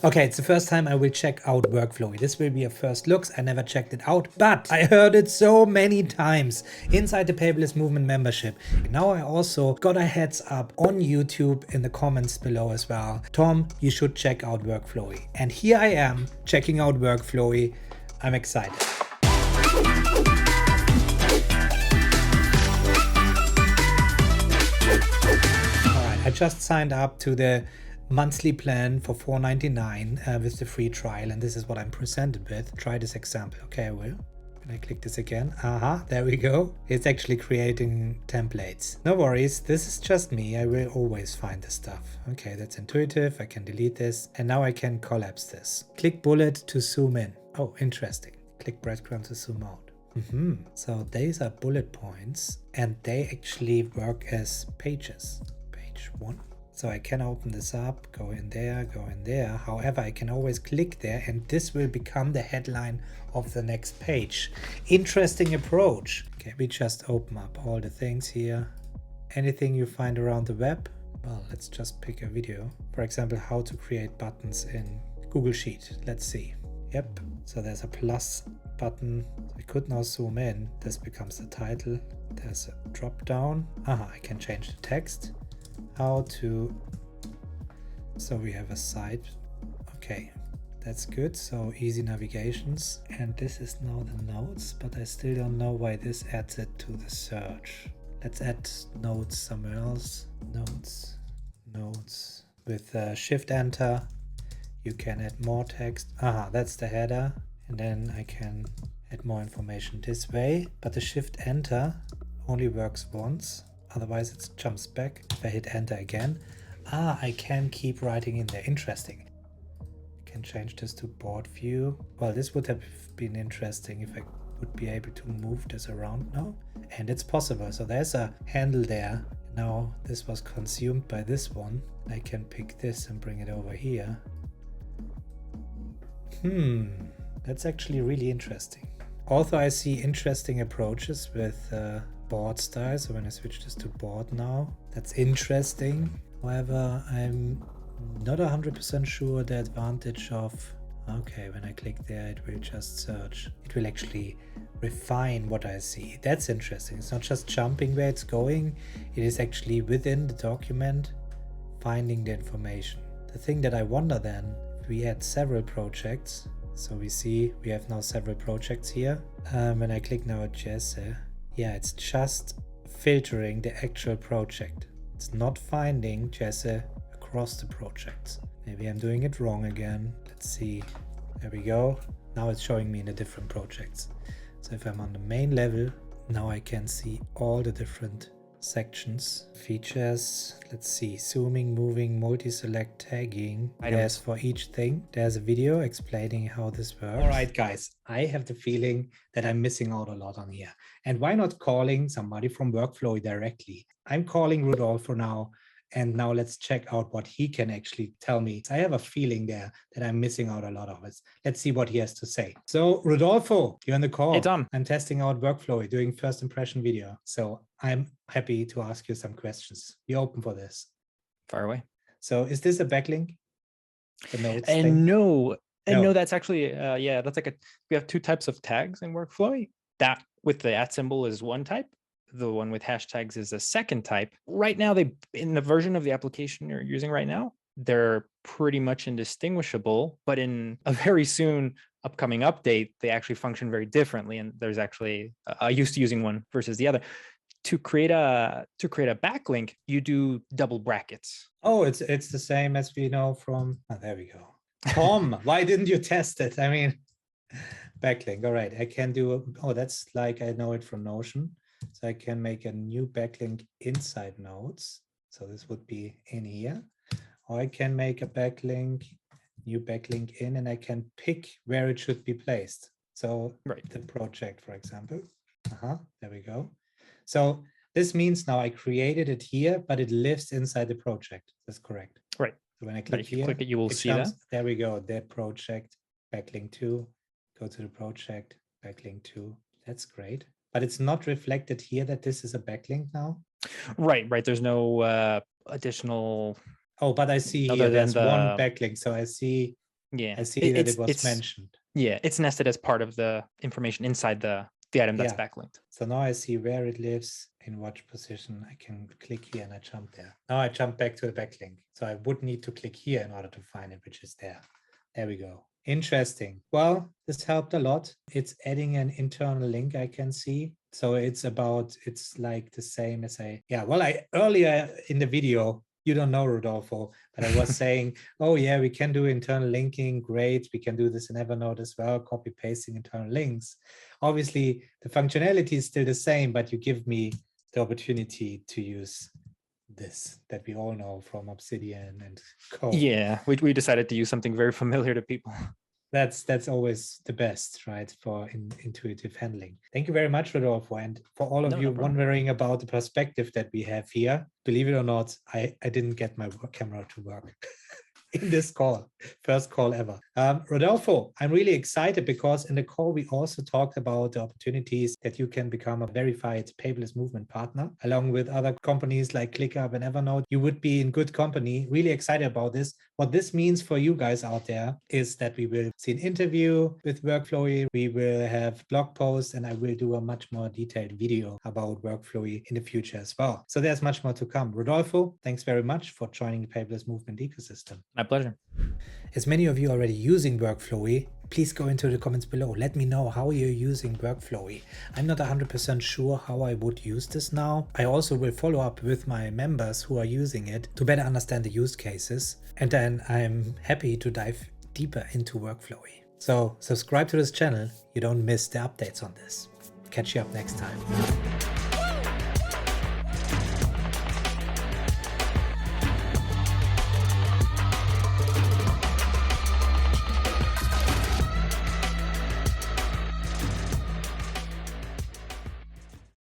Okay, it's the first time I will check out WorkFlowy. This will be a first looks. I never checked it out, but I heard it so many times inside the Paperless Movement membership. Now I also got a heads up on YouTube in the comments below as well. Tom, you should check out WorkFlowy. And here I am checking out WorkFlowy. I'm excited. Alright, I just signed up to the monthly plan for $4.99 with the free trial, and this is what I'm presented with. Try this example. Okay, I will. When I click this again, there we go. It's actually creating templates. No worries, this is just me. I will always find the stuff. Okay, that's intuitive. I can delete this, and now I can collapse this. Click bullet to zoom in. Oh, interesting. Click breadcrumb to zoom out. So these are bullet points, and they actually work as pages. Page 1. So I can open this up, go in there, go in there. However, I can always click there and this will become the headline of the next page. Interesting approach. Okay, we just open up all the things here. Anything you find around the web? Well, let's just pick a video. For example, how to create buttons in Google Sheet. Let's see. Yep, so there's a plus button. I could now zoom in. This becomes the title. There's a drop down. I can change the text. How to, so we have a site. Okay, that's good. So easy navigations, and this is now the notes, but I still don't know why this adds it to the search. Let's add notes somewhere else. Notes with shift enter. You can add more text. That's the header, and then I can add more information this way, but the shift enter only works once. Otherwise it jumps back. If I hit enter again, I can keep writing in there. Interesting. I can change this to board view. Well, this would have been interesting if I would be able to move this around now. And it's possible. So there's a handle there. Now this was consumed by this one. I can pick this and bring it over here. That's actually really interesting. Also, I see interesting approaches with board style. So when I switch this to board now, that's interesting. However, I'm not 100% sure the advantage of, okay, when I click there, it will just search. It will actually refine what I see. That's interesting. It's not just jumping where it's going. It is actually within the document, finding the information. The thing that I wonder then, if we had several projects, so we see we have now several projects here. When I click now at Jesse, yeah, it's just filtering the actual project. It's not finding Jesse across the projects. Maybe I'm doing it wrong again. Let's see. There we go. Now it's showing me in the different projects. So if I'm on the main level, now I can see all the different sections, features. Let's see, zooming, moving, multi-select, tagging. There's for each thing. There's a video explaining how this works. All right, guys, I have the feeling that I'm missing out a lot on here. And why not calling somebody from WorkFlowy directly? I'm calling Rodolfo now. And now let's check out what he can actually tell me. I have a feeling there that I'm missing out a lot of it. Let's see what he has to say. So Rodolfo, you're on the call. Hey, Tom. I'm testing out WorkFlowy, doing first impression video. So I'm happy to ask you some questions. You're open for this. Fire away. So is this a backlink? The notes and thing? no, that's actually, yeah, that's like we have two types of tags in WorkFlowy. That with the @ symbol is one type. The one with hashtags is a second type. Right now, in the version of the application you're using right now, they're pretty much indistinguishable, but in a very soon upcoming update, they actually function very differently. And there's actually, I used to using one versus the other. To create a backlink, you do double brackets. Oh, it's the same as we know from, there we go. Tom, why didn't you test it? I mean, backlink, all right, I can do, that's like, I know it from Notion. So I can make a new backlink inside notes. So this would be in here. Or I can make a backlink, new backlink in, and I can pick where it should be placed. So the project, for example. There we go. So this means now I created it here, but it lives inside the project. That's correct. Right. So when I click here, click it, you will see that. There we go. The project, backlink 2, go to the project, backlink 2. That's great. But it's not reflected here that this is a backlink now? Right. There's no additional... Oh, but I see here there's one backlink. So I see Yeah. I see that it was It's mentioned. yeah, it's nested as part of the information inside the item that's Yeah. backlinked. So now I see where it lives, in what position. I can click here and I jump there. Now I jump back to the backlink. So I would need to click here in order to find it, which is there. There we go. Interesting. Well, this helped a lot. It's adding an internal link I can see. So it's like the same as I earlier in the video, you don't know, Rodolfo, but I was saying, oh yeah, we can do internal linking. Great. We can do this in Evernote as well, copy pasting internal links. Obviously, the functionality is still the same, but you give me the opportunity to use this that we all know from Obsidian and Co. Yeah, we decided to use something very familiar to people. That's always the best, right, for intuitive handling. Thank you very much, Rodolfo, and for all of you wondering about the perspective that we have here. Believe it or not, I didn't get my camera to work in this call, first call ever. Rodolfo, I'm really excited because in the call we also talked about the opportunities that you can become a verified paperless movement partner, along with other companies like ClickUp and Evernote. You would be in good company. Really excited about this. What this means for you guys out there is that we will see an interview with WorkFlowy. We will have blog posts, and I will do a much more detailed video about WorkFlowy in the future as well. So there's much more to come. Rodolfo, thanks very much for joining the paperless movement ecosystem. My pleasure. As many of you are already using WorkFlowy, please go into the comments below. Let me know how you're using WorkFlowy. I'm not 100% sure how I would use this now. I also will follow up with my members who are using it to better understand the use cases. And then I'm happy to dive deeper into WorkFlowy. So subscribe to this channel. You don't miss the updates on this. Catch you up next time.